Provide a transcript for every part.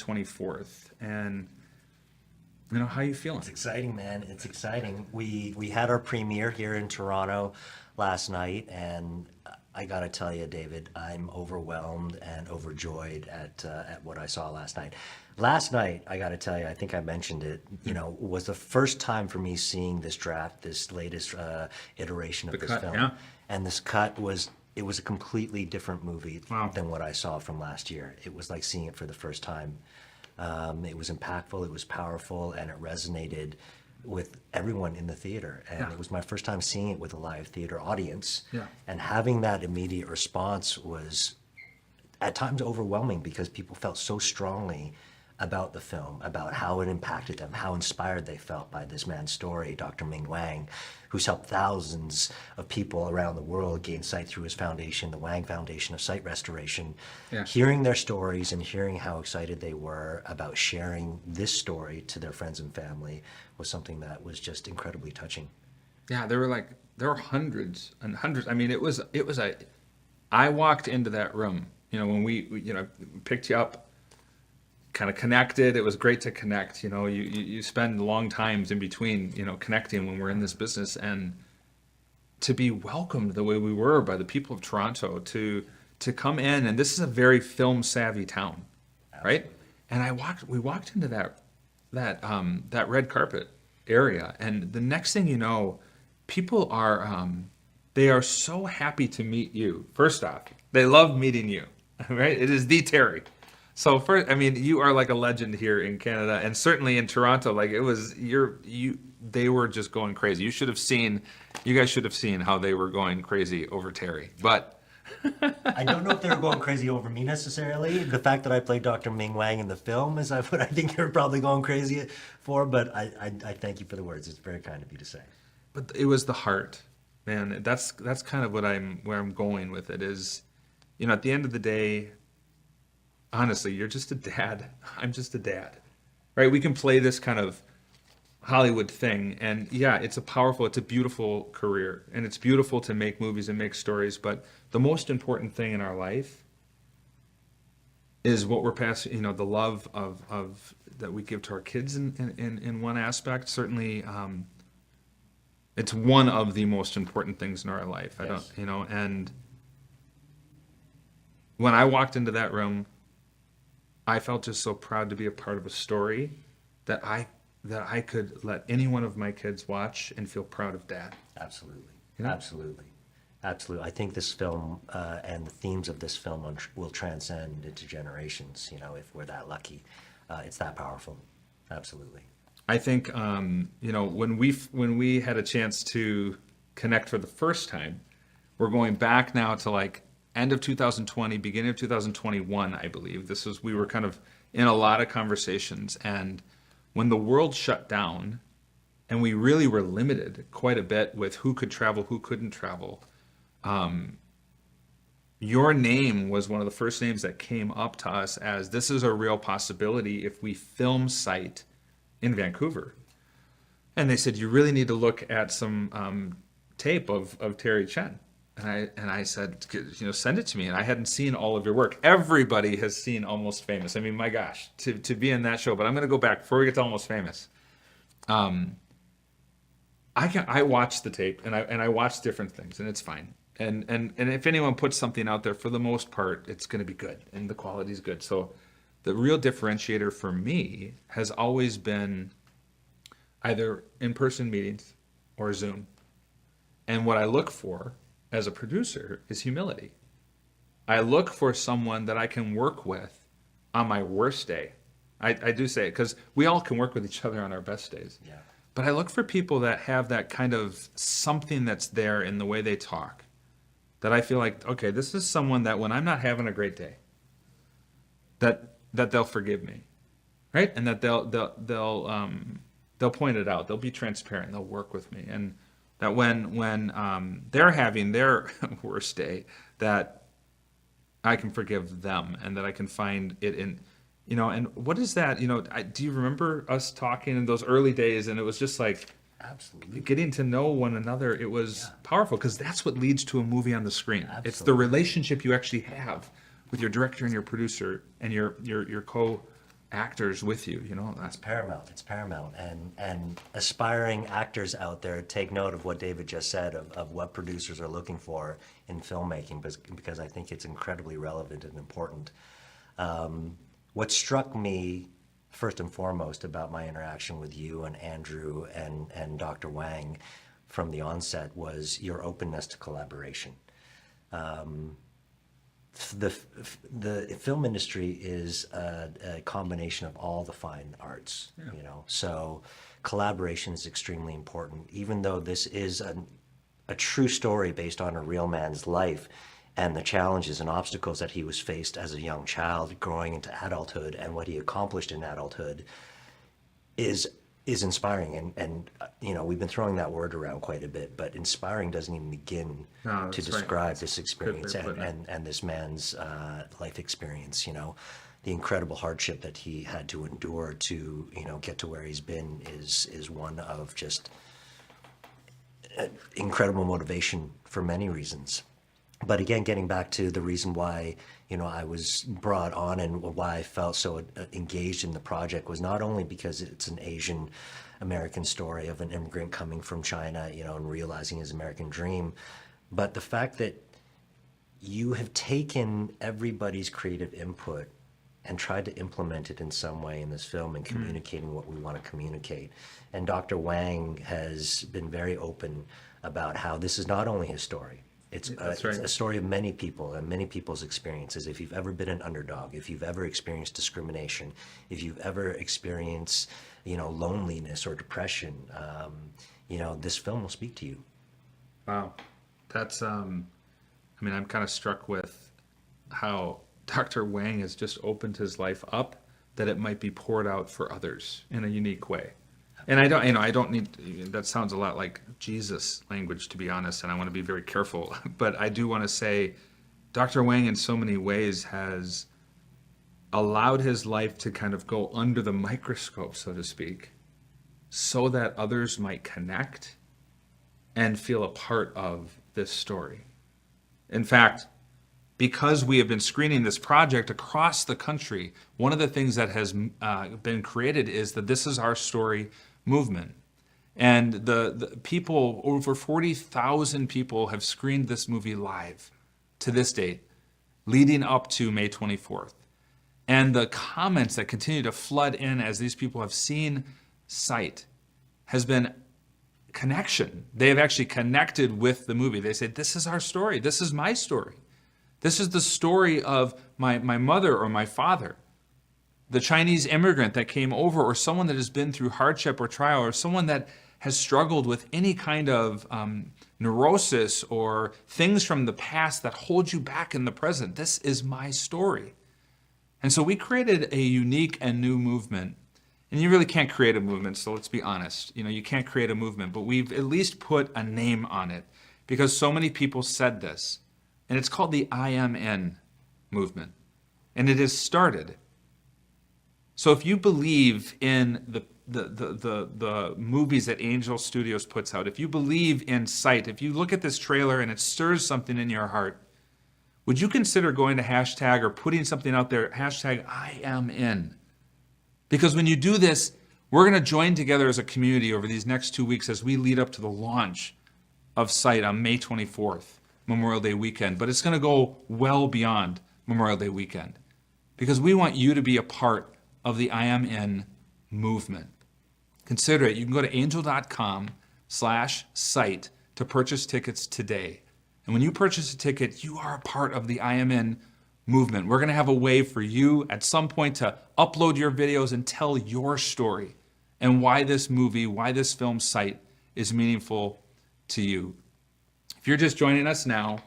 24th. And, how are you feeling? It's exciting, man. It's exciting. We had our premiere here in Toronto last night, and I gotta tell you, David, I'm overwhelmed and overjoyed at what I saw last night. Last night, I gotta tell you, I think I mentioned it, was the first time for me seeing this draft, this latest iteration of this cut, film. yeah. And this cut was a completely different movie Wow. than what I saw from last year. It was like seeing it for the first time. It was impactful, it was powerful, and it resonated with everyone in the theater. And Yeah. it was my first time seeing it with a live theater audience. Yeah. And having that immediate response was at times overwhelming because people felt so strongly about the film, about how it impacted them, how inspired they felt by this man's story, Dr. Ming Wang, who's helped thousands of people around the world gain sight through his foundation, the Wang Foundation of Sight Restoration. Yeah. Hearing their stories and hearing how excited they were about sharing this story to their friends and family was something that was just incredibly touching. Yeah, there were hundreds and hundreds. I mean, I walked into that room, when we picked you up, kind of connected. It was great to connect. You spend long times in between, connecting when we're in this business, and to be welcomed the way we were by the people of Toronto, to come in, and this is a very film savvy town, right? And we walked into that red carpet area, and the next thing you know, people are they are so happy to meet you. First off, they love meeting you, right? It is the Terry. So first, you are like a legend here in Canada, and certainly in Toronto. Like it was, they were just going crazy. You guys should have seen how they were going crazy over Terry. But I don't know if they were going crazy over me necessarily. The fact that I played Dr. Ming Wang in the film is what I think you're probably going crazy for. But I thank you for the words. It's very kind of you to say. But it was the heart, man. That's kind of where I'm going with it. Is, at the end of the day, honestly, you're just a dad. I'm just a dad, right? We can play this kind of Hollywood thing, and yeah, it's a beautiful career, and it's beautiful to make movies and make stories, but the most important thing in our life is what we're passing, the love of that we give to our kids in one aspect. Certainly, it's one of the most important things in our life. Yes. And when I walked into that room, I felt just so proud to be a part of a story that I could let any one of my kids watch and feel proud of Dad. Absolutely. Yeah. Absolutely. Absolutely. I think this film and the themes of this film will transcend into generations, if we're that lucky. It's that powerful. Absolutely. I think, when we had a chance to connect for the first time, we're going back now to like end of 2020, beginning of 2021, I believe. We were kind of in a lot of conversations, and when the world shut down and we really were limited quite a bit with who could travel, who couldn't travel, your name was one of the first names that came up to us as this is a real possibility if we film Sight in Vancouver. And they said, you really need to look at some tape of Terry Chen. And I said, send it to me. And I hadn't seen all of your work. Everybody has seen Almost Famous. I mean, my gosh, to be in that show. But I'm going to go back before we get to Almost Famous. I watched the tape and I watched different things, and it's fine. And if anyone puts something out there, for the most part, it's going to be good and the quality is good. So the real differentiator for me has always been either in-person meetings or Zoom. And what I look for as a producer is humility. I look for someone that I can work with on my worst day. I do say it because we all can work with each other on our best days. Yeah. But I look for people that have that kind of something that's there in the way they talk, that I feel like, okay, this is someone that when I'm not having a great day, that they'll forgive me, right? And that they'll point it out. They'll be transparent. They'll work with me. And that when they're having their worst day, that I can forgive them and that I can find it in, and what is that? Do you remember us talking in those early days? And it was just like, Absolutely. getting to know one another. It was powerful because that's what leads to a movie on the screen. Absolutely. It's the relationship you actually have with your director and your producer and your actors with you, It's paramount. It's paramount. And aspiring actors out there, take note of what David just said of what producers are looking for in filmmaking, because I think it's incredibly relevant and important. What struck me first and foremost about my interaction with you and Andrew and Dr. Wang from the onset was your openness to collaboration. The film industry is a combination of all the fine arts, so collaboration is extremely important. Even though this is a true story based on a real man's life and the challenges and obstacles that he was faced as a young child growing into adulthood and what he accomplished in adulthood is inspiring. And we've been throwing that word around quite a bit, but inspiring doesn't even begin to describe this experience and this man's life experience. The incredible hardship that he had to endure to get to where he's been is one of just incredible motivation for many reasons. But again, getting back to the reason why I was brought on and why I felt so engaged in the project was not only because it's an Asian American story of an immigrant coming from China, and realizing his American dream, but the fact that you have taken everybody's creative input and tried to implement it in some way in this film and communicating what we want to communicate. And Dr. Wang has been very open about how this is not only his story. It's a story of many people and many people's experiences. If you've ever been an underdog, if you've ever experienced discrimination, if you've ever experienced, loneliness or depression, this film will speak to you. Wow. That's, I'm kind of struck with how Dr. Wang has just opened his life up that it might be poured out for others in a unique way. And I don't need, that sounds a lot like Jesus language, to be honest, and I want to be very careful. But I do want to say Dr. Wang in so many ways has allowed his life to kind of go under the microscope, so to speak, so that others might connect and feel a part of this story. In fact, because we have been screening this project across the country, one of the things that has been created is the This Is Our Story movement. And the people, over 40,000 people have screened this movie live to this date, leading up to May 24th. And the comments that continue to flood in as these people have seen Sight has been connection. They have actually connected with the movie. They say, this is our story. This is my story. This is the story of my mother or my father, the Chinese immigrant that came over, or someone that has been through hardship or trial, or someone that has struggled with any kind of neurosis or things from the past that hold you back in the present. This is my story. And so we created a unique and new movement. And you really can't create a movement, so let's be honest. You can't create a movement, but we've at least put a name on it because so many people said this. And it's called the I Am In movement. And it has started. So if you believe in the movies that Angel Studios puts out, if you believe in Sight, if you look at this trailer and it stirs something in your heart, would you consider going to hashtag or putting something out there, hashtag I Am In? Because when you do this, we're going to join together as a community over these next 2 weeks as we lead up to the launch of Sight on May 24th, Memorial Day weekend. But it's going to go well beyond Memorial Day weekend because we want you to be a part of the I Am In movement. Consider it. You can go to angel.com/sight to purchase tickets today. And when you purchase a ticket, you are a part of the I Am In movement. We're going to have a way for you at some point to upload your videos and tell your story and why this movie, why this film Sight is meaningful to you. If you're just joining us now,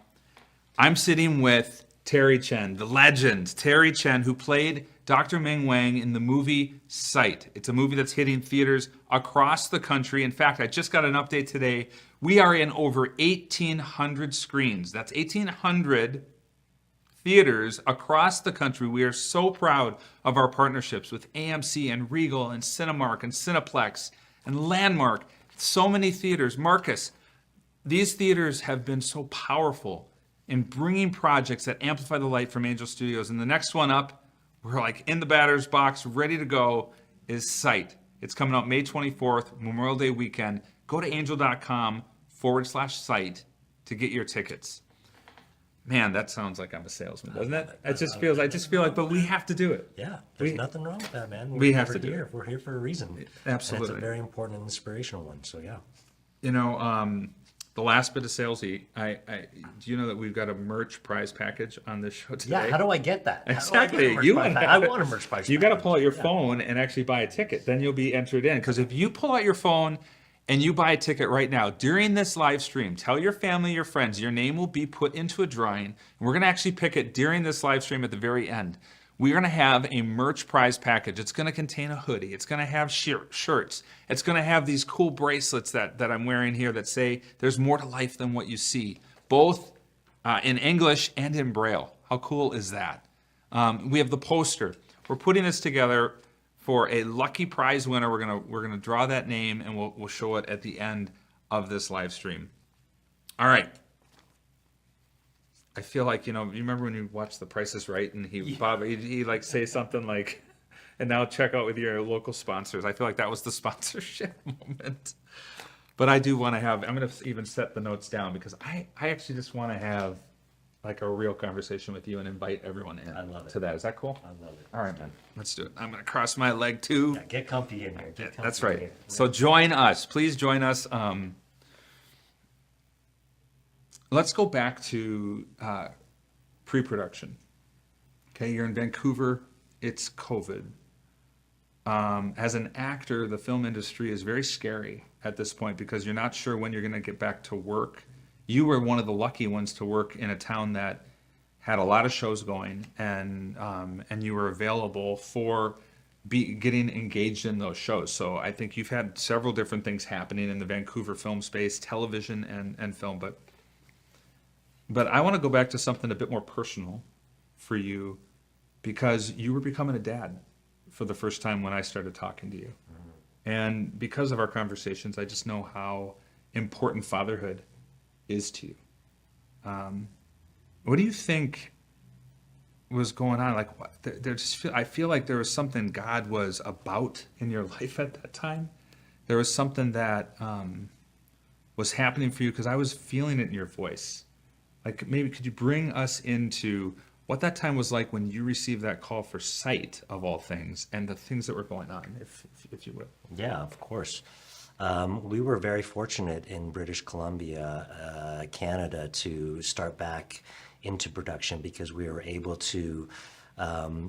I'm sitting with Terry Chen, the legend, Terry Chen, who played Dr. Ming Wang in the movie Sight. It's a movie that's hitting theaters across the country. In fact, I just got an update today. We are in over 1,800 screens. That's 1,800 theaters across the country. We are so proud of our partnerships with AMC and Regal and Cinemark and Cineplex and Landmark. So many theaters. Marcus, these theaters have been so powerful in bringing projects that amplify the light from Angel Studios. And the next one up, we're like in the batter's box, ready to go, is Sight. It's coming out May 24th, Memorial Day weekend. Go to angel.com/Sight to get your tickets. Man, that sounds like I'm a salesman, doesn't it? I just feel like, but we have to do it. Yeah, there's nothing wrong with that, man. We have to do it. We're here for a reason. Absolutely. And it's a very important and inspirational one, so yeah. You know, the last bit of salesy, do you know that we've got a merch prize package on this show today? Yeah, how do I get that? Exactly. I want a merch prize. You got to pull out your phone and actually buy a ticket. Then you'll be entered in. Because if you pull out your phone and you buy a ticket right now during this live stream, tell your family, your friends, your name will be put into a drawing. And we're going to actually pick it during this live stream at the very end. We're going to have a merch prize package. It's going to contain a hoodie. It's going to have shirts. It's going to have these cool bracelets that I'm wearing here that say there's more to life than what you see, both in English and in Braille. How cool is that? We have the poster. We're putting this together for a lucky prize winner. We're gonna draw that name and we'll show it at the end of this live stream. All right. I feel like, you remember when you watched The Price is Right and Bob like say something like, and now check out with your local sponsors. I feel like that was the sponsorship moment. But I do want to I'm going to even set the notes down because I actually just want to have like a real conversation with you and invite everyone in to that. Is that cool? I love it. All right, man. Let's do it. I'm going to cross my leg too. Yeah, get comfy in here. That's right. So join us. Please join us. Let's go back to pre-production. Okay, you're in Vancouver. It's COVID. As an actor, the film industry is very scary at this point because you're not sure when you're going to get back to work. You were one of the lucky ones to work in a town that had a lot of shows going, and you were available for getting engaged in those shows. So I think you've had several different things happening in the Vancouver film space, television and film. But I want to go back to something a bit more personal for you because you were becoming a dad for the first time when I started talking to you. Mm-hmm. And because of our conversations, I just know how important fatherhood is to you. What do you think was going on? Like, what, I feel like there was something God was about in your life at that time. There was something that was happening for you because I was feeling it in your voice. Like, maybe could you bring us into what that time was like when you received that call for Sight, of all things, and the things that were going on, if you would? Yeah, of course. We were very fortunate in British Columbia, Canada, to start back into production because we were able to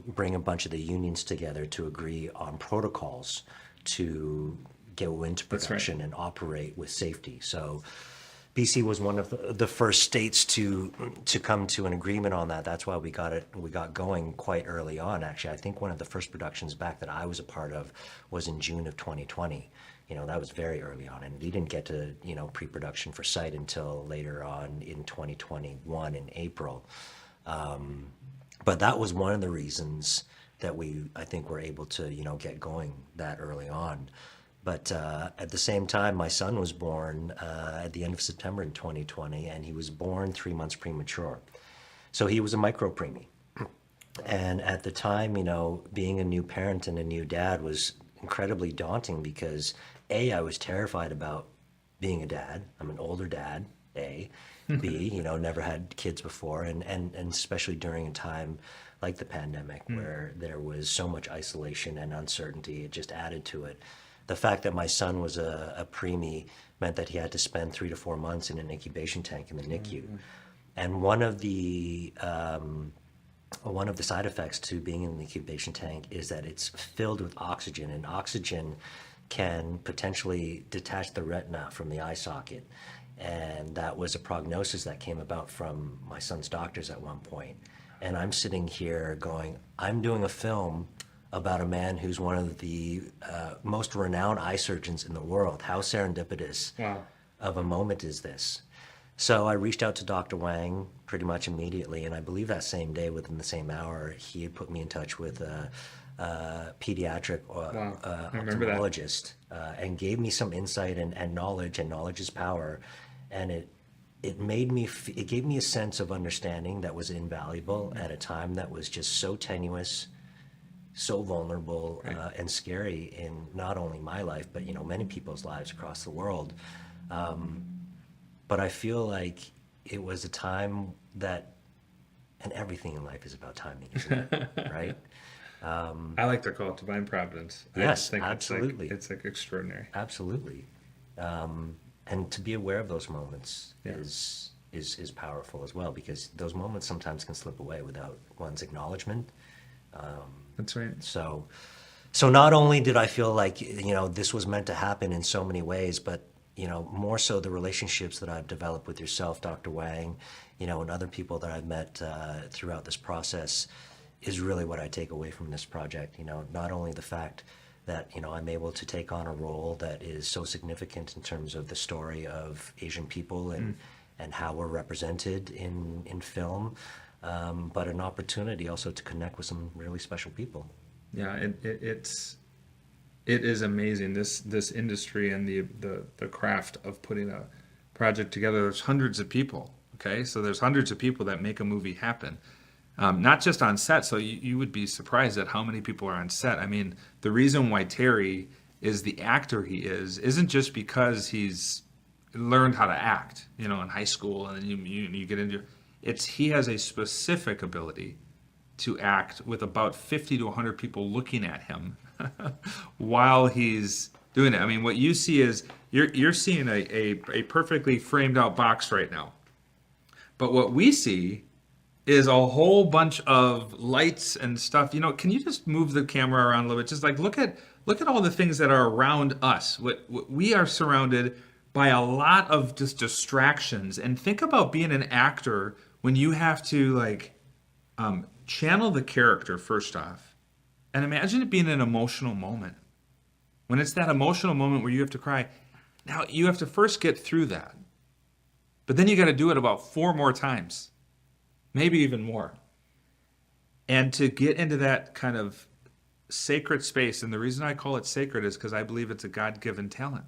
bring a bunch of the unions together to agree on protocols to go into production and operate with safety. So BC was one of the first states to come to an agreement on that. That's why we got going quite early on. Actually, I think one of the first productions back that I was a part of was in June of 2020. That was very early on, and we didn't get to, pre-production for Sight until later on in 2021 in April. But that was one of the reasons that I think, were able to, get going that early on. But at the same time, my son was born at the end of September in 2020, and he was born 3 months premature. So he was a micro-preemie. And at the time, being a new parent and a new dad was incredibly daunting because I was terrified about being a dad. I'm an older dad, A. B, never had kids before. And especially during a time like the pandemic where there was so much isolation and uncertainty, it just added to it. The fact that my son was a preemie meant that he had to spend 3 to 4 months in an incubation tank in the NICU. And one of the side effects to being in the incubation tank is that it's filled with oxygen, and oxygen can potentially detach the retina from the eye socket. And that was a prognosis that came about from my son's doctors at one point. And I'm sitting here going, I'm doing a film about a man who's one of the most renowned eye surgeons in the world. How serendipitous of a moment is this? So I reached out to Dr. Wang pretty much immediately, and I believe that same day, within the same hour, he had put me in touch with a pediatric ophthalmologist and gave me some insight and knowledge, and knowledge is power. And it gave me a sense of understanding that was invaluable at a time that was just so tenuous, so vulnerable Right. and scary in not only my life, but many people's lives across the world. But I feel like it was a time that, and everything in life is about timing, isn't it? Right? I like to call it divine providence. I just Yes, think absolutely. it's like extraordinary. Absolutely. And to be aware of those moments Yeah. is powerful as well, because those moments sometimes can slip away without one's acknowledgement. That's right. So not only did I feel like, this was meant to happen in so many ways, but, more so the relationships that I've developed with yourself, Dr. Wang, and other people that I've met throughout this process is really what I take away from this project. Not only the fact that, I'm able to take on a role that is so significant in terms of the story of Asian people and how we're represented in film, but an opportunity also to connect with some really special people. Yeah, it is amazing, this industry and the craft of putting a project together. There's hundreds of people. Okay, so there's hundreds of people that make a movie happen. Not just on set, so you would be surprised at how many people are on set. I mean, the reason why Terry is the actor he is isn't just because he's learned how to act, in high school, and then you get into it's he has a specific ability to act with about 50 to 100 people looking at him while he's doing it. I mean, what you see is you're seeing a perfectly framed out box right now. But what we see is a whole bunch of lights and stuff. Can you just move the camera around a little bit? Just like look at all the things that are around us. What we are surrounded by a lot of just distractions. And think about being an actor when you have to channel the character first off. And imagine it being an emotional moment. When it's that emotional moment where you have to cry, now you have to first get through that. But then you got to do it about 4 more times. Maybe even more. And to get into that kind of sacred space, and the reason I call it sacred is because I believe it's a God-given talent.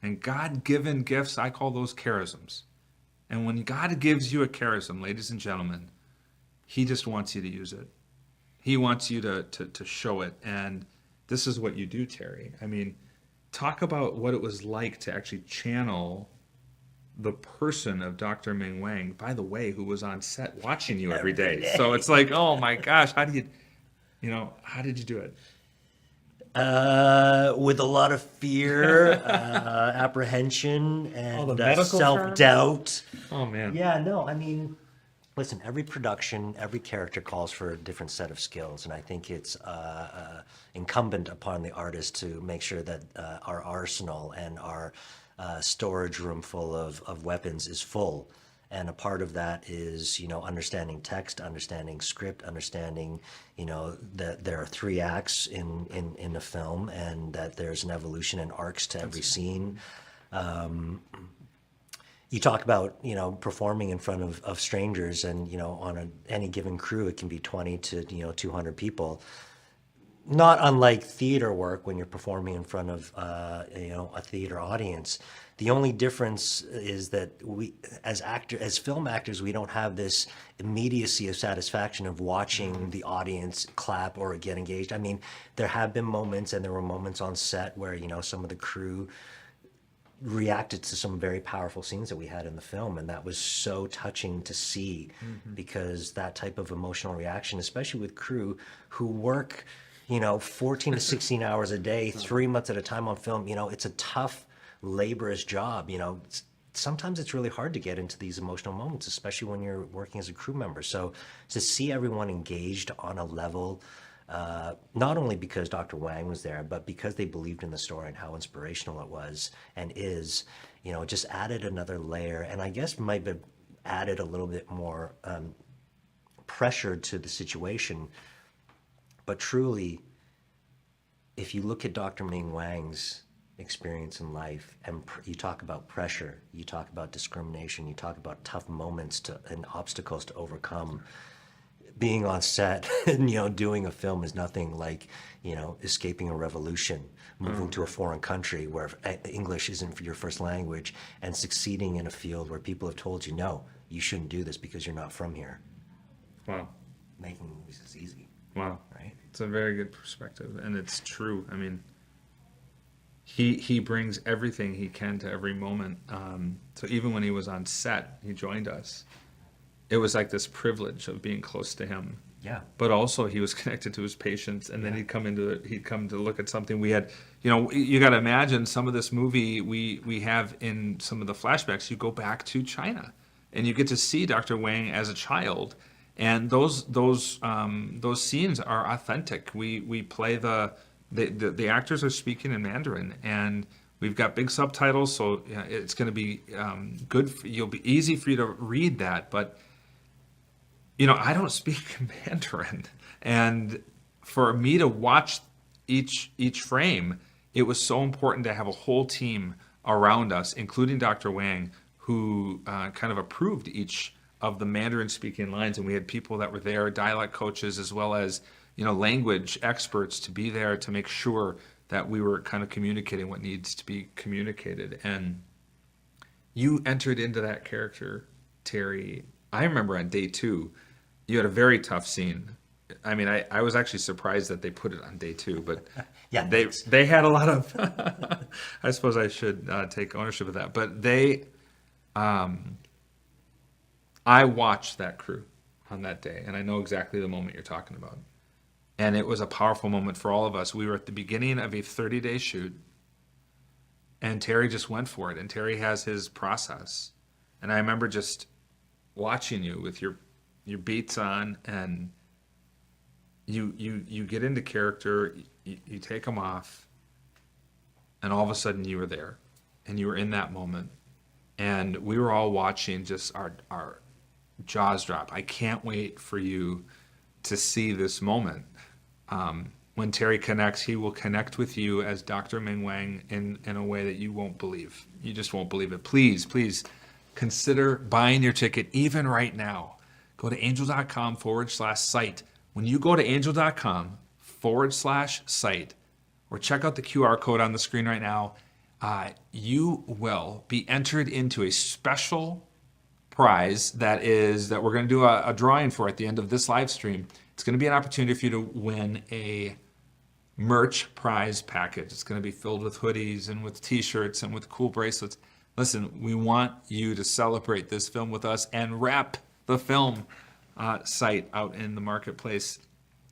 And God-given gifts, I call those charisms. And when God gives you a charism, ladies and gentlemen, he just wants you to use it. He wants you to show it. And this is what you do, Terry. I mean, talk about what it was like to actually channel the person of Dr. Ming Wang, by the way, who was on set watching you every day. So it's like, oh my gosh, how did you do it? With a lot of fear, apprehension, All the and medical self-doubt. Oh man. Yeah, no, I mean, listen, every production, every character calls for a different set of skills, and I think it's incumbent upon the artist to make sure that our arsenal and our storage room full of weapons is full. And a part of that is, understanding text, understanding script, understanding, that there are 3 acts in a film, and that there's an evolution and arcs to every scene. You talk about, performing in front of strangers, and, on any given crew, it can be 20 to, 200 people. Not unlike theater work when you're performing in front of, a theater audience. The only difference is that we, as film actors, we don't have this immediacy of satisfaction of watching the audience clap or get engaged. I mean, there have been moments, and there were moments on set where, some of the crew reacted to some very powerful scenes that we had in the film, and that was so touching to see, because that type of emotional reaction, especially with crew who work 14 to 16 hours a day, 3 months at a time on film, it's a tough, laborious job. Sometimes it's really hard to get into these emotional moments, especially when you're working as a crew member. So to see everyone engaged on a level, not only because Dr. Wang was there, but because they believed in the story and how inspirational it was and is, just added another layer, and I guess might have added a little bit more pressure to the situation. But truly, if you look at Dr. Ming Wang's experience in life, and you talk about pressure, you talk about discrimination, you talk about tough moments and obstacles to overcome, being on set and, doing a film is nothing like, escaping a revolution, moving to a foreign country where English isn't your first language, and succeeding in a field where people have told you, no, you shouldn't do this because you're not from here. Wow. Making movies is easy. Wow. Right? It's a very good perspective, and it's true. I mean, he brings everything he can to every moment. So even when he was on set, he joined us. It was like this privilege of being close to him. Yeah. But also he was connected to his patients, and then Yeah. he'd come to look at something we had. You got to imagine some of this movie we have in some of the flashbacks. You go back to China, and you get to see Dr. Wang as a child, and those scenes are authentic. We play the actors are speaking in Mandarin, and we've got big subtitles, so it's going to be good. You'll be easy for you to read that, but I don't speak Mandarin, and for me to watch each frame, it was so important to have a whole team around us, including Dr. Wang, who kind of approved each of the Mandarin speaking lines, and we had people that were there, dialect coaches, as well as language experts, to be there to make sure that we were kind of communicating what needs to be communicated. And you entered into that character, Terry. I remember on day 2, you had a very tough scene. I mean, I was actually surprised that they put it on day 2, but Yeah, they had a lot of. I suppose I should take ownership of that, but I watched that crew on that day, and I know exactly the moment you're talking about. And it was a powerful moment for all of us. We were at the beginning of a 30-day shoot, and Terry just went for it. And Terry has his process, and I remember just watching you with your beats on, and you get into character, you take them off, and all of a sudden you were there, and you were in that moment, and we were all watching, just our jaws drop. I can't wait for you to see this moment. When Terry connects, he will connect with you as Dr. Ming Wang in a way that you won't believe. You just won't believe it. Please consider buying your ticket even right now. Go to angel.com/site. When you go to angel.com/site, or check out the QR code on the screen right now, you will be entered into a special prize that we're going to do a drawing for at the end of this live stream. It's going to be an opportunity for you to win a merch prize package. It's going to be filled with hoodies and with t-shirts and with cool bracelets. Listen, we want you to celebrate this film with us and wrap the film site out in the marketplace.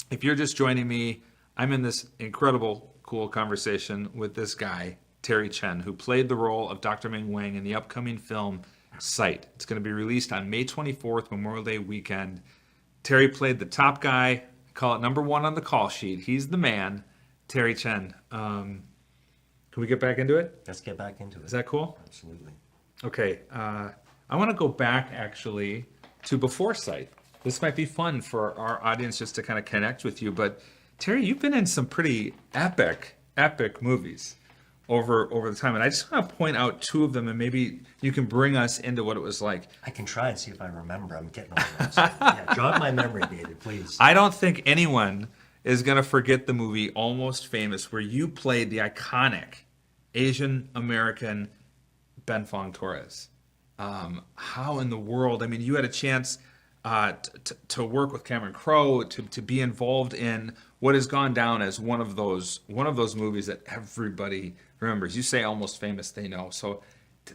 If you're just joining me, I'm in this incredible, cool conversation with this guy, Terry Chen, who played the role of Dr. Ming Wang in the upcoming film Sight. It's going to be released on May 24th, Memorial Day weekend. Terry played the top guy, call it number 1 on the call sheet. He's the man, Terry Chen. Can we get back into it? Let's get back into it. Is that cool? Absolutely. Okay. I want to go back, actually, to before Sight. This might be fun for our audience just to kind of connect with you. But, Terry, you've been in some pretty epic movies over the time. And I just want to point out 2 of them, and maybe you can bring us into what it was like. I can try and see if I remember. I'm getting all those. Yeah, jog my memory, David, please. I don't think anyone is going to forget the movie Almost Famous, where you played the iconic Asian American Ben Fong Torres. How in the world? I mean, you had a chance to work with Cameron Crowe, to be involved in what has gone down as one of those movies that everybody remembers. You say Almost Famous, they know. So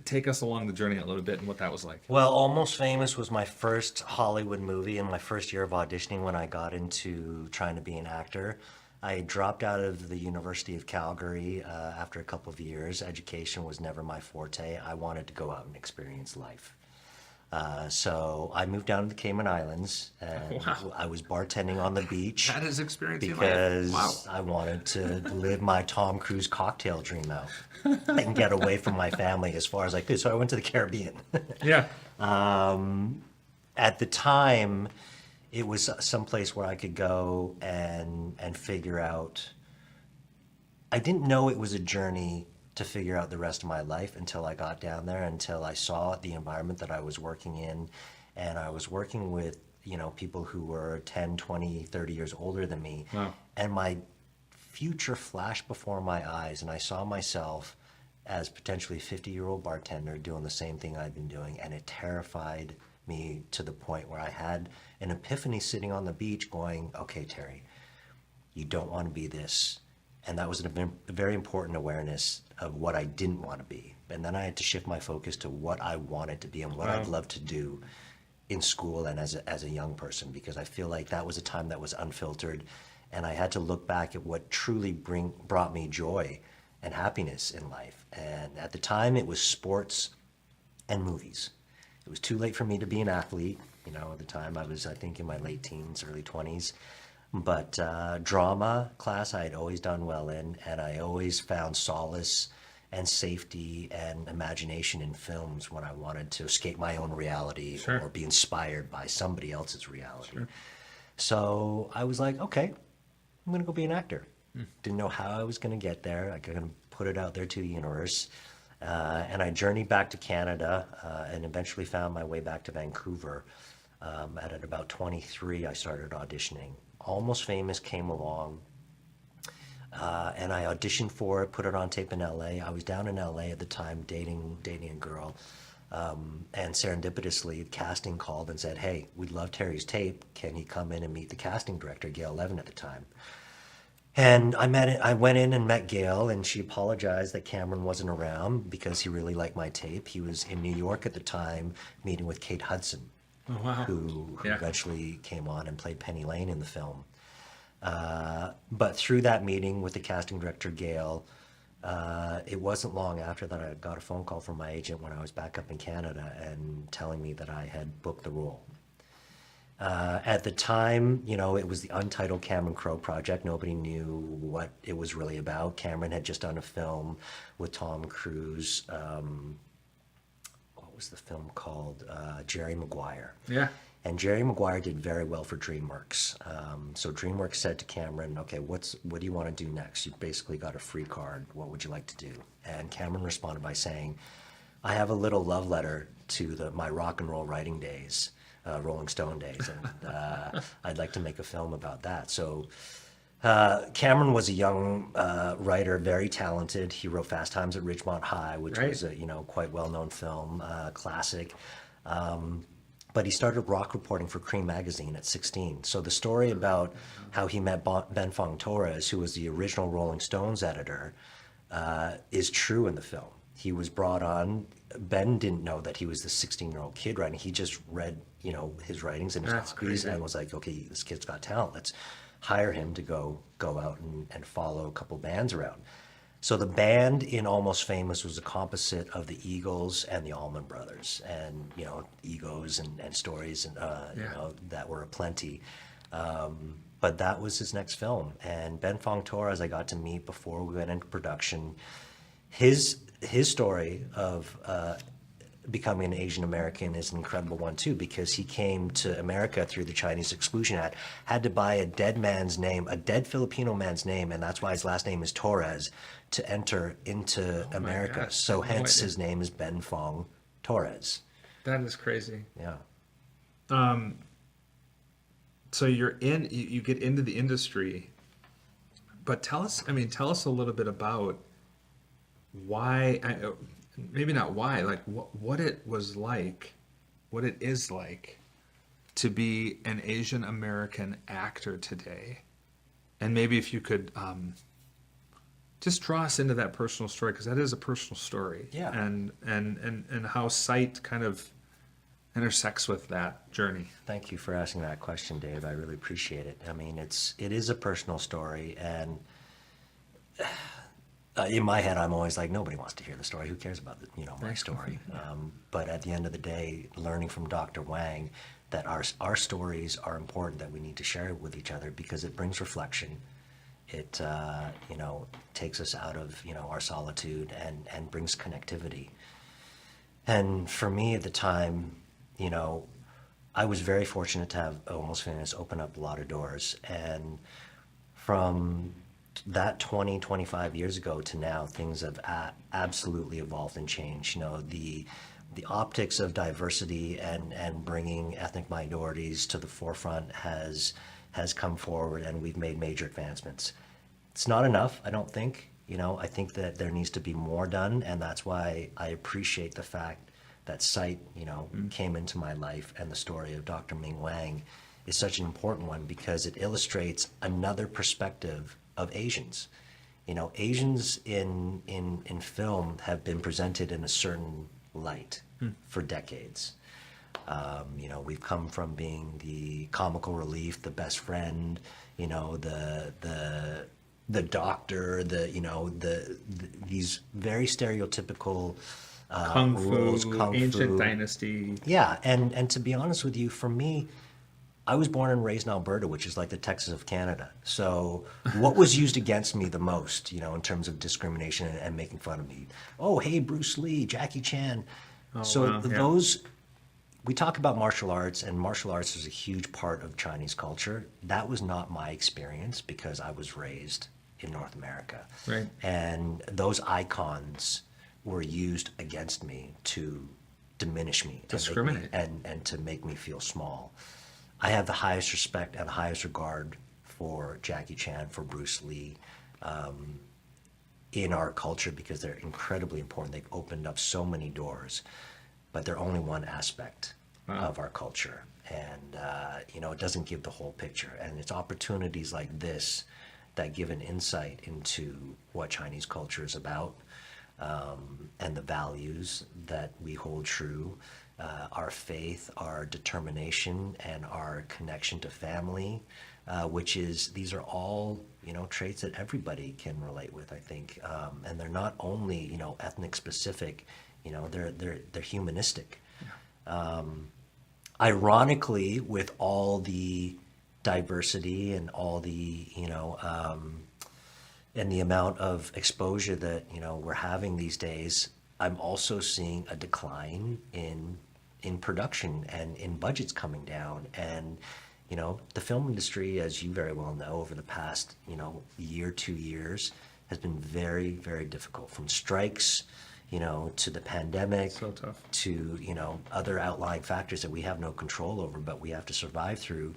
take us along the journey a little bit and what that was like. Well, Almost Famous was my first Hollywood movie and my first year of auditioning when I got into trying to be an actor. I dropped out of the University of Calgary after a couple of years. Education was never my forte. I wanted to go out and experience life. So I moved down to the Cayman Islands, and Wow. I was bartending on the beach. That is experiencing Because life. Wow. I wanted to live my Tom Cruise cocktail dream out and get away from my family as far as I could. So I went to the Caribbean. Yeah. At the time, it was someplace where I could go and figure out. I didn't know it was a journey to figure out the rest of my life until I got down there, until I saw the environment that I was working in. And I was working with, people who were 10, 20, 30 years older than me. Wow. And my future flashed before my eyes, and I saw myself as potentially a 50-year-old bartender doing the same thing I'd been doing, and it terrified me to the point where I had an epiphany sitting on the beach going, okay, Terry, You don't want to be this. And that was a very important awareness of what I didn't want to be. And then I had to shift my focus to what I wanted to be and what I'd love to do in school and as a young person, because I feel like that was a time that was unfiltered, and I had to look back at what truly brought me joy and happiness in life. And at the time, it was sports and movies. It was too late for me to be an athlete. You know, at the time, I was, I think, in my late teens, early 20s. But drama class I had always done well in, and I always found solace and safety and imagination in films when I wanted to escape my own reality or be inspired by somebody else's reality. So I was like, okay, I'm gonna go be an actor. Didn't know how I was gonna get there. I couldn't put it out there to the universe. And I journeyed back to Canada and eventually found my way back to Vancouver. At about 23, I started auditioning. Almost Famous came along. And I auditioned for it, put it on tape in LA. I was down in LA at the time dating a girl. And serendipitously, the casting called and said, hey, we'd love Terry's tape. Can he come in and meet the casting director, Gail Levin at the time? And I went in and met Gail, and she apologized that Cameron wasn't around because he really liked my tape. He was in New York at the time meeting with Kate Hudson, who eventually came on and played Penny Lane in the film. But through that meeting with the casting director, Gail, it wasn't long after that I got a phone call from my agent when I was back up in Canada and telling me that I had booked the role. At the time, you know, it was the untitled Cameron Crowe project. Nobody knew what it was really about. Cameron had just done a film with Tom Cruise. What was the film called? Jerry Maguire. Yeah. And Jerry Maguire did very well for DreamWorks. So DreamWorks said to Cameron, okay, what do you want to do next? You basically got a free card. What would you like to do? And Cameron responded by saying, I have a little love letter to my rock and roll writing days, Rolling Stone days, and I'd like to make a film about that. So Cameron was a young writer, very talented. He wrote Fast Times at Ridgemont High, which was a quite well-known film, classic. But he started rock reporting for Cream magazine at 16. So the story about how he met Ben Fong Torres, who was the original Rolling Stones editor, is true in the film. He was brought on. Ben didn't know that he was the 16-year-old kid writing. He just read, his writings and his hobbies and was like, okay, this kid's got talent. Let's hire him to go out and follow a couple bands around. So the band in Almost Famous was a composite of the Eagles and the Allman Brothers, and egos and stories and that were aplenty. But that was his next film, and Ben Fong Torres I got to meet before we went into production. His story of becoming an Asian American is an incredible one too, because he came to America through the Chinese Exclusion Act, had to buy a dead Filipino man's name, and that's why his last name is Torres, to enter into America. gosh, So hence his name is Ben Fong Torres. That is crazy. Yeah. So you get into the industry, but tell us a little bit about why, maybe not why, like what it was like, what it is like to be an Asian American actor today. And maybe if you could just draw us into that personal story, because that is a personal story. Yeah. And how sight kind of intersects with that journey. Thank you for asking that question, Dave. I really appreciate it. I mean, it is a personal story, and in my head, I'm always like, nobody wants to hear the story. Who cares about my story? But at the end of the day, learning from Dr. Wang that our stories are important, that we need to share it with each other because it brings reflection. It takes us out of our solitude and brings connectivity. And for me at the time, I was very fortunate to have Almost Famous open up a lot of doors. And from that 25 years ago to now, things have absolutely evolved and changed. The optics of diversity and bringing ethnic minorities to the forefront has come forward, and we've made major advancements. It's not enough, I don't think. I think that there needs to be more done, and that's why I appreciate the fact that Sight, came into my life, and the story of Dr. Ming Wang is such an important one because it illustrates another perspective of Asians. You know, Asians in film have been presented in a certain light for decades. You know, we've come from being the comical relief, the best friend, you know, the doctor, these very stereotypical Kung roles, Fu, kung Ancient fu. Dynasty. Yeah, and to be honest with you, for me, I was born and raised in Alberta, which is like the Texas of Canada. So what was used against me the most, you know, in terms of discrimination and making fun of me? Oh, hey, Bruce Lee, Jackie Chan. So wow, yeah. those, we talk about martial arts, and martial arts is a huge part of Chinese culture. That was not my experience because I was raised in North America. Right. And those icons were used against me to diminish me, Discriminate. and to make me feel small. I have the highest respect and the highest regard for Jackie Chan, for Bruce Lee, in our culture because they're incredibly important. They've opened up so many doors, but they're only one aspect of our culture. And, you know, it doesn't give the whole picture. And it's opportunities like this that give an insight into what Chinese culture is about, and the values that we hold true, our faith, our determination, and our connection to family, these are all, you know, traits that everybody can relate with, I think. And they're not only, you know, ethnic specific, you know, they're humanistic. Ironically, with all the diversity and all the, you know, and the amount of exposure that, you know, we're having these days, I'm also seeing a decline in production and in budgets coming down. And, you know, the film industry, as you very well know, over the past, you know, year, 2 years, has been very, very difficult, from strikes, you know, to the pandemic, So tough. to, you know, other outlying factors that we have no control over, but we have to survive through.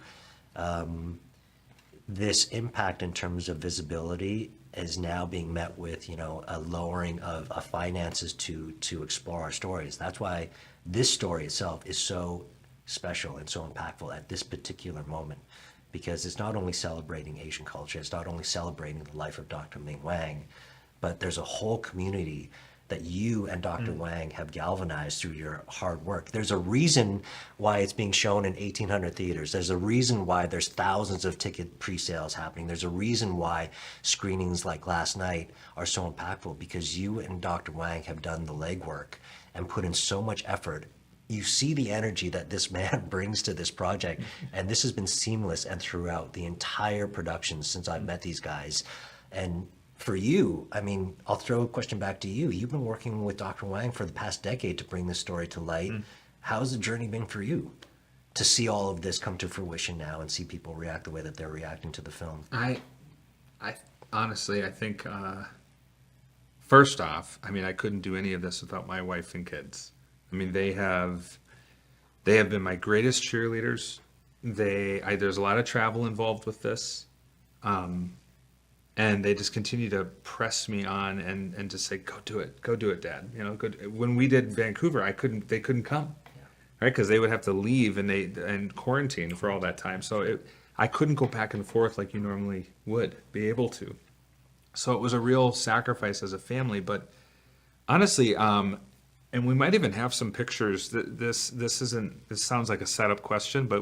This impact in terms of visibility is now being met with, you know, a lowering of finances to explore our stories. That's why this story itself is so special and so impactful at this particular moment, because it's not only celebrating Asian culture, it's not only celebrating the life of Dr. Ming Wang, but there's a whole community that you and Dr. Wang have galvanized through your hard work. There's a reason why it's being shown in 1,800 theaters. There's a reason why there's thousands of ticket pre-sales happening. There's a reason why screenings like last night are so impactful, because you and Dr. Wang have done the legwork and put in so much effort. You see the energy that this man brings to this project, and this has been seamless and throughout the entire production since I've met these guys. And for you, I mean, I'll throw a question back to you. You've been working with Dr. Wang for the past decade to bring this story to light. How's the journey been for you to see all of this come to fruition now and see people react the way that they're reacting to the film? I honestly, I think, first off, I mean, I couldn't do any of this without my wife and kids. I mean, they have been my greatest cheerleaders. There's a lot of travel involved with this. And they just continue to press me on and just say, go do it, Dad. You know, when we did Vancouver, they couldn't come, right? Because they would have to leave and quarantine for all that time. So I couldn't go back and forth like you normally would be able to. So it was a real sacrifice as a family. But honestly, and we might even have some pictures. This sounds like a setup question, but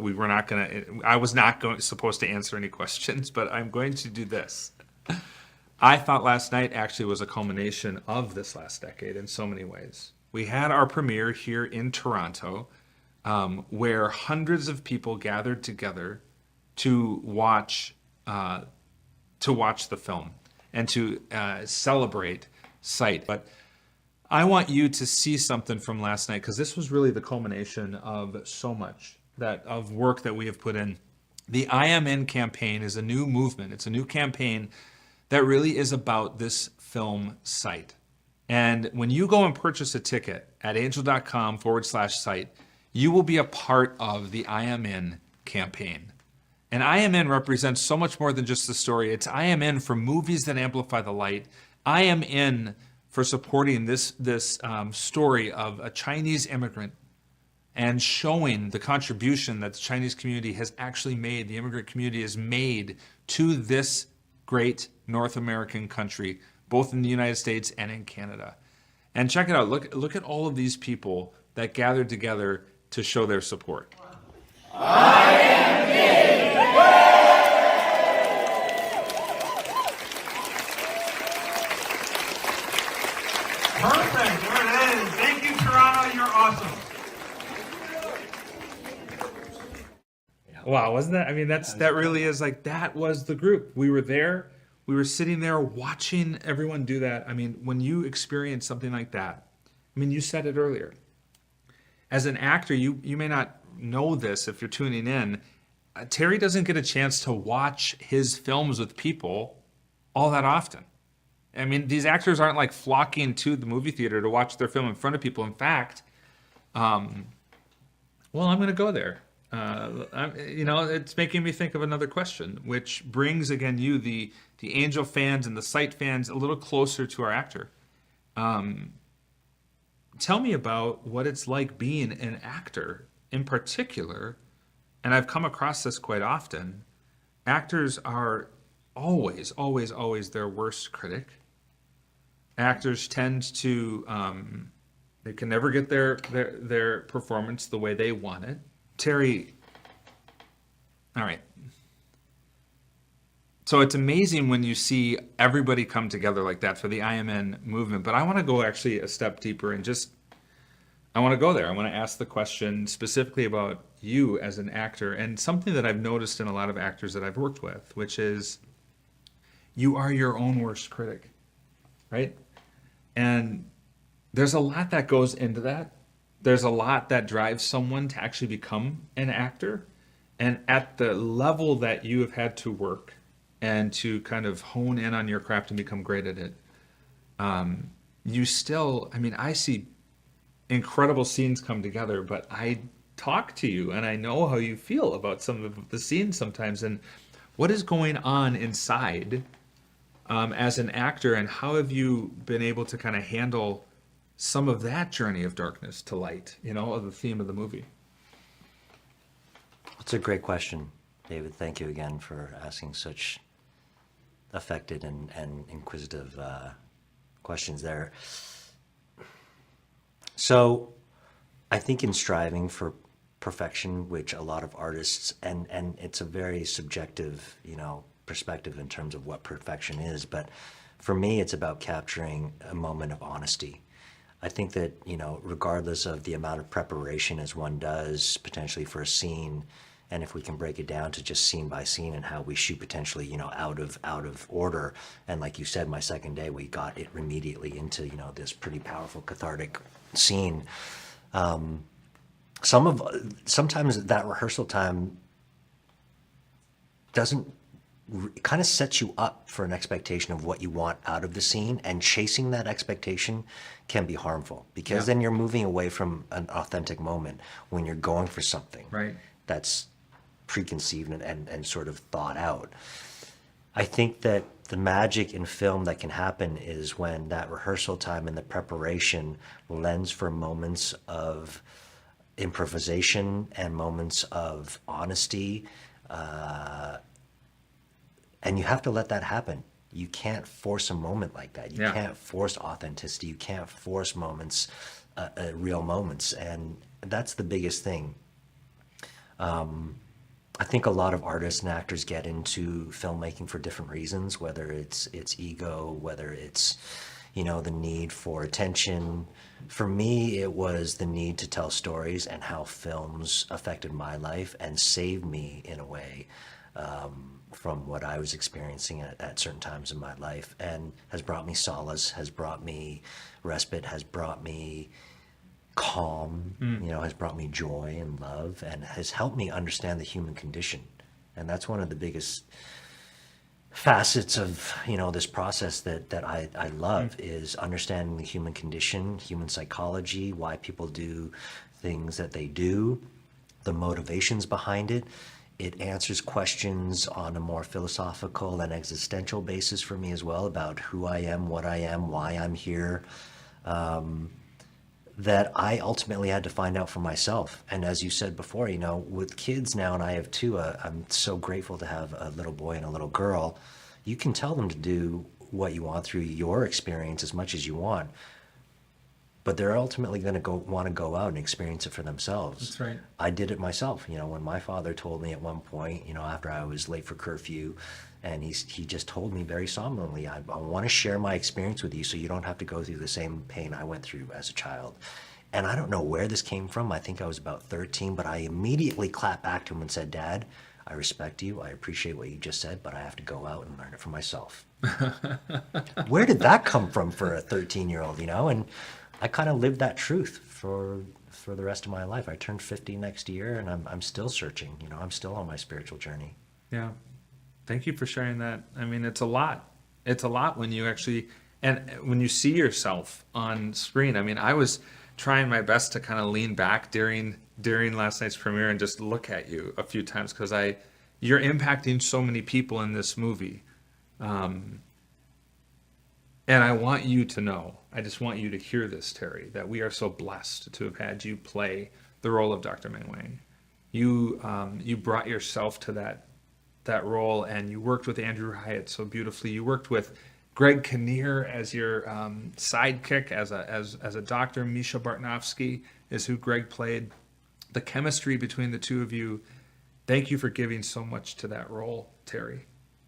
I was not supposed to answer any questions, but I'm going to do this. I thought last night actually was a culmination of this last decade in so many ways. We had our premiere here in Toronto, where hundreds of people gathered together to watch the film and to celebrate Sight. But I want you to see something from last night, because this was really the culmination of so much of work that we have put in. The I Am In campaign is a new movement. It's a new campaign that really is about this film Sight. And when you go and purchase a ticket at angel.com/Sight, you will be a part of the I Am In campaign. And I Am In represents so much more than just the story. It's I Am In for movies that amplify the light. I Am In for supporting this story of a Chinese immigrant and showing the contribution that the Chinese community has actually made, the immigrant community has made to this great North American country, both in the United States and in Canada. And check it out. Look at all of these people that gathered together to show their support. Perfect. There it is. Thank you, Toronto. You're awesome. Wow, wasn't that? I mean, that really is like, that was the group. We were there. We were sitting there watching everyone do that. I mean, when you experience something like that, I mean, you said it earlier. As an actor, you may not know this if you're tuning in. Terry doesn't get a chance to watch his films with people all that often. I mean, these actors aren't like flocking to the movie theater to watch their film in front of people. In fact, well, I'm going to go there. It's making me think of another question, which brings again you, the Angel fans and the Sight fans, a little closer to our actor. Tell me about what it's like being an actor in particular, and I've come across this quite often. Actors are always, always, always their worst critic. Actors tend to, they can never get their performance the way they want it. Terry, all right. So it's amazing when you see everybody come together like that for the IMN movement. But I want to go actually a step deeper and I want to go there. I want to ask the question specifically about you as an actor, and something that I've noticed in a lot of actors that I've worked with, which is you are your own worst critic, right? And there's a lot that goes into that. There's a lot that drives someone to actually become an actor. And at the level that you have had to work and to kind of hone in on your craft and become great at it, you still, I mean, I see incredible scenes come together, but I talk to you and I know how you feel about some of the scenes sometimes. And what is going on inside as an actor, and how have you been able to kind of handle some of that journey of darkness to light, of the theme of the movie? It's a great question, David. Thank you again for asking such affected and inquisitive questions there. So I think in striving for perfection, which a lot of artists, and it's a very subjective, perspective in terms of what perfection is, but for me, it's about capturing a moment of honesty. I think that, regardless of the amount of preparation as one does potentially for a scene, and if we can break it down to just scene by scene and how we shoot potentially, out of order. And like you said, my second day, we got it immediately into, this pretty powerful cathartic scene. Sometimes that rehearsal time it kind of sets you up for an expectation of what you want out of the scene, and chasing that expectation can be harmful, because then you're moving away from an authentic moment when you're going for something that's preconceived and sort of thought out. I think that the magic in film that can happen is when that rehearsal time and the preparation lends for moments of improvisation and moments of honesty, and you have to let that happen. You can't force a moment like that. You can't force authenticity. You can't force moments, real moments. And that's the biggest thing. I think a lot of artists and actors get into filmmaking for different reasons, whether it's ego, whether it's, the need for attention. For me, it was the need to tell stories, and how films affected my life and saved me in a way, from what I was experiencing at certain times in my life, and has brought me solace, has brought me respite, has brought me calm, has brought me joy and love, and has helped me understand the human condition. And that's one of the biggest facets of, this process that I love, is understanding the human condition, human psychology, why people do things that they do, the motivations behind it. It answers questions on a more philosophical and existential basis for me as well, about who I am, what I am, why I'm here. that I ultimately had to find out for myself. And as you said before, you know, with kids now, and I have two, I'm so grateful to have a little boy and a little girl. You can tell them to do what you want through your experience as much as you want, but they're ultimately going to want to go out and experience it for themselves. That's right. I did it myself. You know, when my father told me at one point, you know, after I was late for curfew, and he just told me very solemnly, I want to share my experience with you so you don't have to go through the same pain I went through as a child. And I don't know where this came from. I think I was about 13, but I immediately clapped back to him and said, Dad, I respect you. I appreciate what you just said, but I have to go out and learn it for myself. Where did that come from for a 13-year-old, you know? And I kind of lived that truth for the rest of my life. I turned 50 next year, and I'm still searching. You know, I'm still on my spiritual journey. Yeah. Thank you for sharing that. I mean, it's a lot. It's a lot when you actually, and when you see yourself on screen. I mean, I was trying my best to kind of lean back during last night's premiere and just look at you a few times, because you're impacting so many people in this movie. And I want you to know, I just want you to hear this, Terry, that we are so blessed to have had you play the role of Dr. Ming Wang. You brought yourself to that role, and you worked with Andrew Hyatt so beautifully. You worked with Greg Kinnear as your sidekick, as a doctor. Misha Bartnovsky is who Greg played. The chemistry between the two of you. Thank you for giving so much to that role, Terry.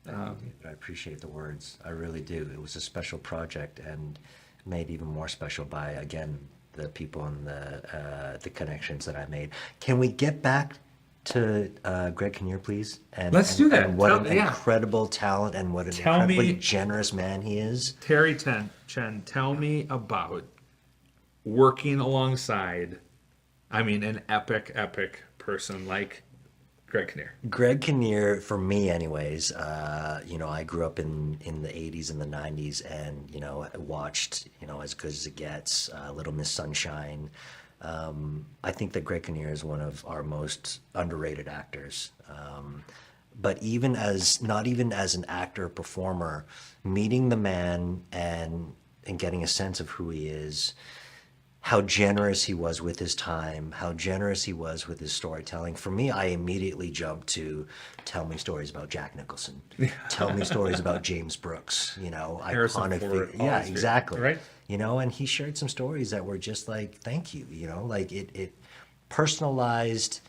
I appreciate the words. I really do. It was a special project, and made even more special by, again, the people and the connections that I made. Can we get back to Greg Kinnear, please? And Let's do that. And what an Yeah. incredible talent, and what an Tell incredibly me- generous man he is. Terry Chen, tell me about working alongside, I mean, an epic person like Greg Kinnear. Greg Kinnear, for me anyways, you know, I grew up in the 80s and the 90s, and, you know, I watched, you know, As Good as It Gets, Little Miss Sunshine. I think that Greg Kinnear is one of our most underrated actors. But not even as an actor, performer, meeting the man and getting a sense of who he is, how generous he was with his time, how generous he was with his storytelling. For me, I immediately jumped to tell me stories about Jack Nicholson, tell me stories about James Brooks, you know, Harrison iconic. Ford, Yeah, always exactly. right? You know, and he shared some stories that were just like, thank you, you know, like it personalized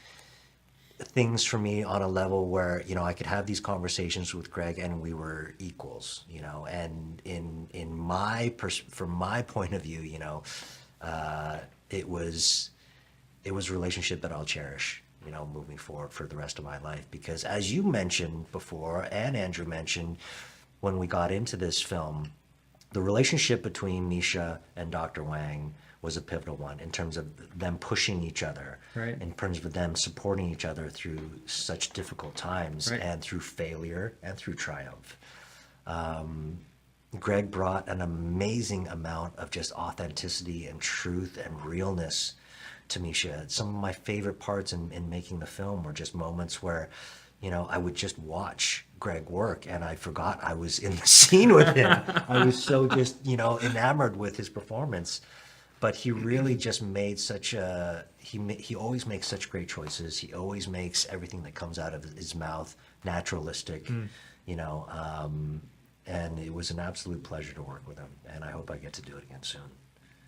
things for me on a level where, you know, I could have these conversations with Greg and we were equals, you know, and from my point of view, you know, it was a relationship that I'll cherish, you know, moving forward for the rest of my life. Because as you mentioned before, and Andrew mentioned when we got into this film, the relationship between Misha and Dr. Wang was a pivotal one in terms of them pushing each other, Right. in terms of them supporting each other through such difficult times, Right. and through failure and through triumph. Greg brought an amazing amount of just authenticity and truth and realness to Misha. Some of my favorite parts in making the film were just moments where, you know, I would just watch Greg work and I forgot I was in the scene with him. I was so just, you know, enamored with his performance. But he really just made he always makes such great choices. He always makes everything that comes out of his mouth naturalistic, you know, and it was an absolute pleasure to work with him, and I hope I get to do it again soon.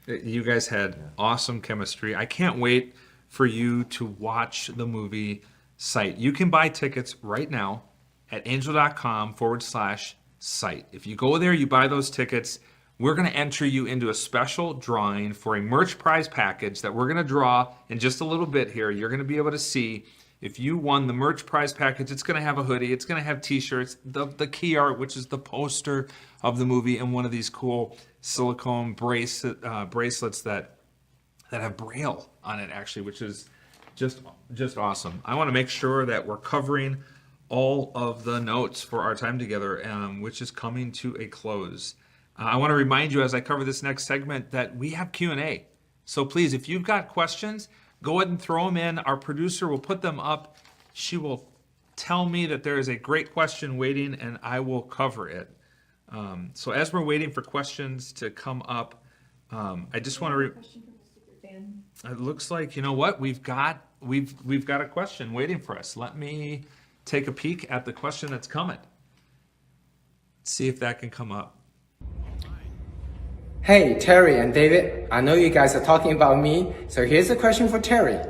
You guys had awesome chemistry. I can't wait for you to watch the movie Sight. You can buy tickets right now at angel.com/site. If you go there, you buy those tickets, we're going to enter you into a special drawing for a merch prize package that we're going to draw in just a little bit here. You're going to be able to see if you won the merch prize package. It's going to have a hoodie. It's going to have t-shirts, the key art, which is the poster of the movie, and one of these cool silicone bracelets that have Braille on it, actually, which is just awesome. I want to make sure that we're covering all of the notes for our time together, which is coming to a close. I want to remind you as I cover this next segment that we have Q&A. So please, if you've got questions, go ahead and throw them in. Our producer will put them up. She will tell me that there is a great question waiting, and I will cover it. So as we're waiting for questions to come up, I just want to... Question from the super fan It looks like, you know what, we've got a question waiting for us. Let me take a peek at the question that's coming. See if that can come up. Hey, Terry and David, I know you guys are talking about me, so here's a question for Terry.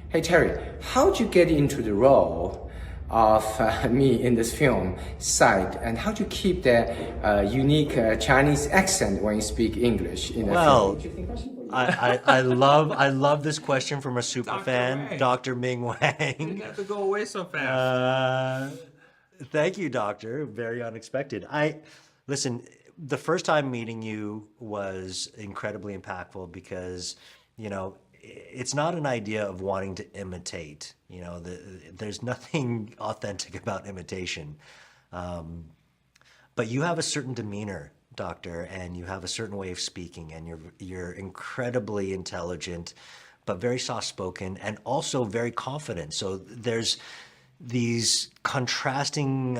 Hey, Terry, how'd you get into the role of me in this film, Sight, and how'd you keep that unique Chinese accent when you speak English in the Well, film? I love this question from a super Dr. fan, Wang. Dr. Ming Didn't Wang. have to go away so fast. Thank you, Doctor. Very unexpected. Listen. The first time meeting you was incredibly impactful because, it's not an idea of wanting to imitate. There's nothing authentic about imitation. But you have a certain demeanor, Doctor, and you have a certain way of speaking, and you're incredibly intelligent, but very soft-spoken, and also very confident. So there's these contrasting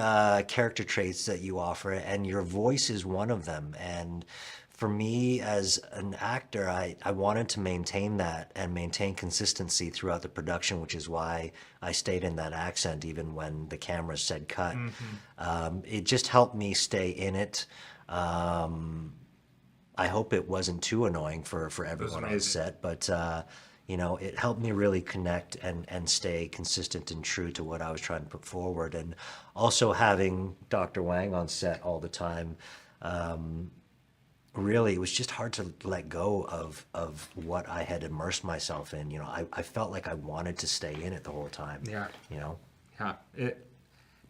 character traits that you offer, and your voice is one of them. And for me as an actor, I wanted to maintain that and maintain consistency throughout the production, which is why I stayed in that accent even when the camera said cut. It just helped me stay in it. I hope it wasn't too annoying for everyone on set, but it helped me really connect and stay consistent and true to what I was trying to put forward. And also having Dr. Wang on set all the time, really, it was just hard to let go of what I had immersed myself in. I felt like I wanted to stay in it the whole time. Yeah. Yeah.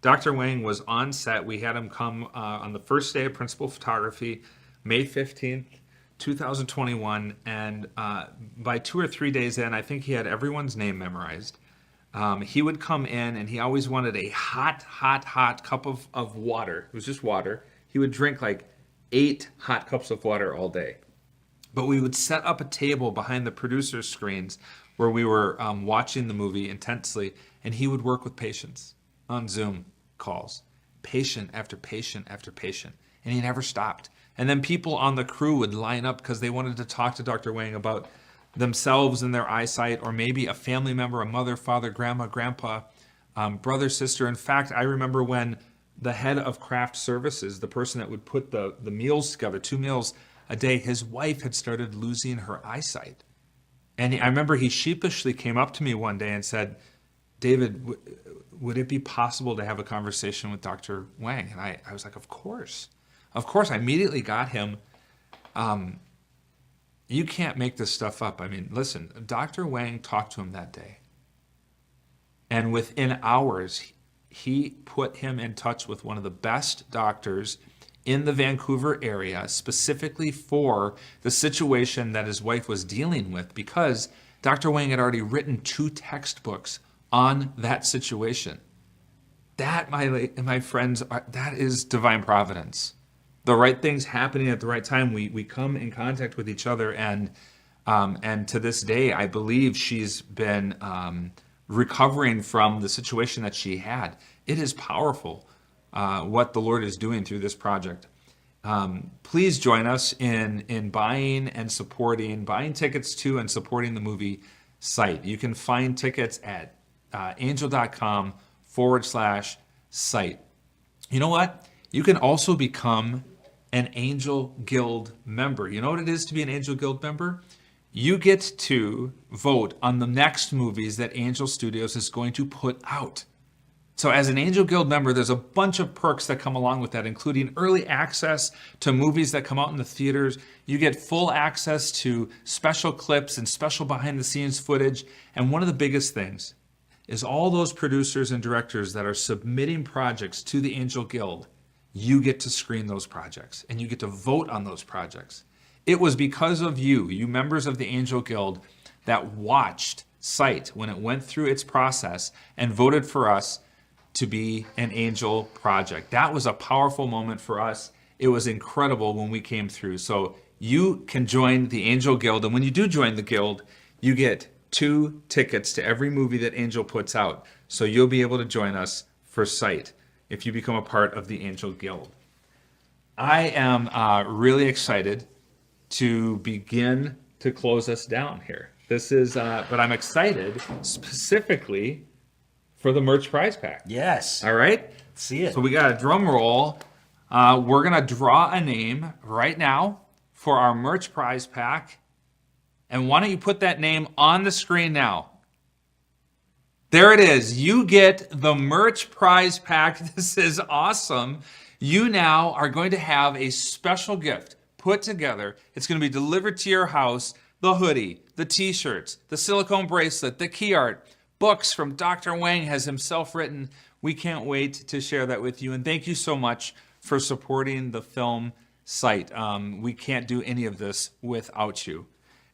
Dr. Wang was on set. We had him come on the first day of principal photography, May 15th, 2021. And by 2 or 3 days in, I think he had everyone's name memorized. He would come in and he always wanted a hot cup of water. It was just water. He would drink like 8 hot cups of water all day. But we would set up a table behind the producer's screens where we were watching the movie intensely, and he would work with patients on Zoom calls, patient after patient after patient, and he never stopped. And then people on the crew would line up because they wanted to talk to Dr. Wang about themselves and their eyesight, or maybe a family member, a mother, father, grandma, grandpa, brother, sister. In fact, I remember when the head of craft services, the person that would put the meals together, 2 meals a day, his wife had started losing her eyesight. And I remember he sheepishly came up to me one day and said, David, would it be possible to have a conversation with Dr. Wang? And I was like, of course. Of course. I immediately got him. You can't make this stuff up. I mean, listen, Dr. Wang talked to him that day. And within hours, he put him in touch with one of the best doctors in the Vancouver area, specifically for the situation that his wife was dealing with, because Dr. Wang had already written 2 textbooks on that situation. That, my friends, that is divine providence. The right things happening at the right time. We come in contact with each other, and to this day, I believe she's been recovering from the situation that she had. It is powerful what the Lord is doing through this project. Please join us in buying tickets to and supporting the movie Sight. You can find tickets at angel.com/sight. You know what? You can also become an Angel Guild member. You know what it is to be an Angel Guild member? You get to vote on the next movies that Angel Studios is going to put out. So as an Angel Guild member, there's a bunch of perks that come along with that, including early access to movies that come out in the theaters. You get full access to special clips and special behind-the-scenes footage. And one of the biggest things is all those producers and directors that are submitting projects to the Angel Guild, you get to screen those projects and you get to vote on those projects. It was because of you members of the Angel Guild, that watched Sight when it went through its process and voted for us to be an Angel project. That was a powerful moment for us. It was incredible when we came through. So you can join the Angel Guild, and when you do join the Guild, you get 2 tickets to every movie that Angel puts out. So you'll be able to join us for Sight if you become a part of the Angel Guild. I am really excited to begin to close us down here. This is, but I'm excited specifically for the merch prize pack. Yes. All right? See it. So we got a drum roll. We're going to draw a name right now for our merch prize pack. And why don't you put that name on the screen now? There it is. You get the merch prize pack. This is awesome. You now are going to have a special gift put together. It's going to be delivered to your house. The hoodie, the t-shirts, the silicone bracelet, the key art, books from Dr. Wang has himself written. We can't wait to share that with you. And thank you so much for supporting the film site. We can't do any of this without you.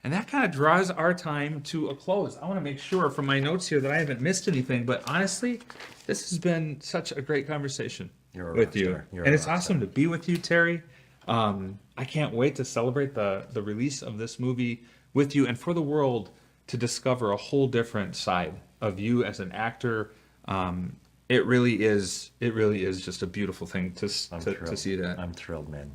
And that kind of draws our time to a close. I want to make sure from my notes here that I haven't missed anything, but honestly, this has been such a great conversation with you. And it's awesome to be with you, Terry. I can't wait to celebrate the release of this movie with you and for the world to discover a whole different side of you as an actor. It really is just a beautiful thing to see that. I'm thrilled, man.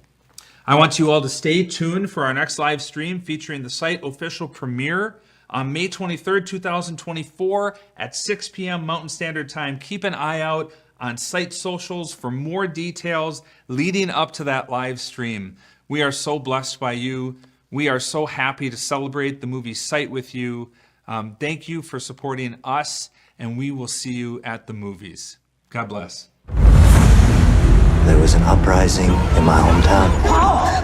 I want you all to stay tuned for our next live stream featuring the site official premiere on May 23rd, 2024 at 6 p.m. Mountain Standard Time. Keep an eye out on site socials for more details leading up to that live stream. We are so blessed by you. We are so happy to celebrate the movie Sight with you. Thank you for supporting us, and we will see you at the movies. God bless. There was an uprising in my hometown.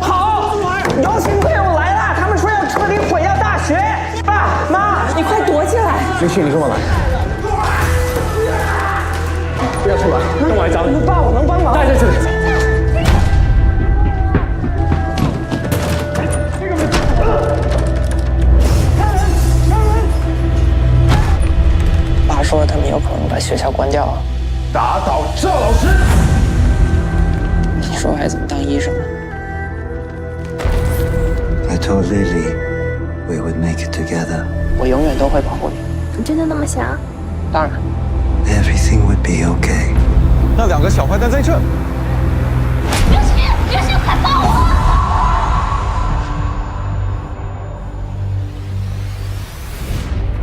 好，邀请队伍来了，他们说要彻底毁掉大学。爸妈，你快躲起来！林旭，你跟我来。不要出来，跟我来找你。爸，我能帮忙。待在这里。爸说他们有可能把学校关掉了。打倒赵老师。你说我还怎么当医生啊？ I told Lily we would make it together. 我永远都会保护你。你真的那么想？当然。 Everything would be okay. 那两个小坏蛋在这。别信，快帮我！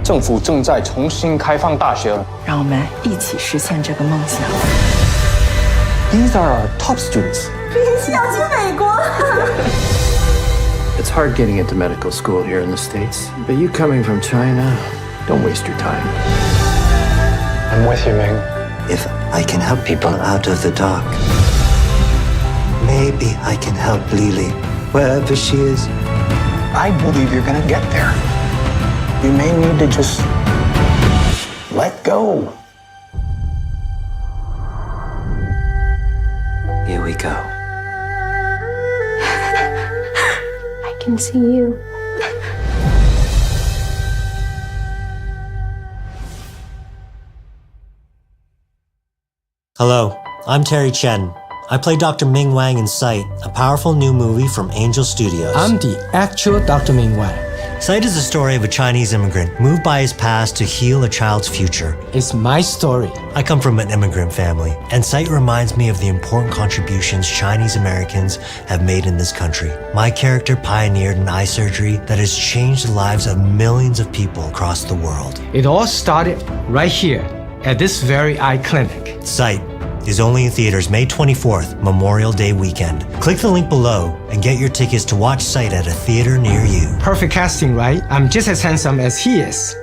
政府正在重新开放大学。让我们一起实现这个梦想。 These are our top students. 林夕要去美国。 It's hard getting into medical school here in the States, but you coming from China, don't waste your time. I'm with you, Ming. If I can help people out of the dark, maybe I can help Lily wherever she is. I believe you're gonna get there. You may need to just let go. Here we go. I can see you. Hello, I'm Terry Chen. I play Dr. Ming Wang in Sight, a powerful new movie from Angel Studios. I'm the actual Dr. Ming Wang. Sight is the story of a Chinese immigrant moved by his past to heal a child's future. It's my story. I come from an immigrant family, and Sight reminds me of the important contributions Chinese Americans have made in this country. My character pioneered an eye surgery that has changed the lives of millions of people across the world. It all started right here at this very eye clinic. Sight is only in theaters May 24th, Memorial Day weekend. Click the link below and get your tickets to watch Sight at a theater near you. Perfect casting, right? I'm just as handsome as he is.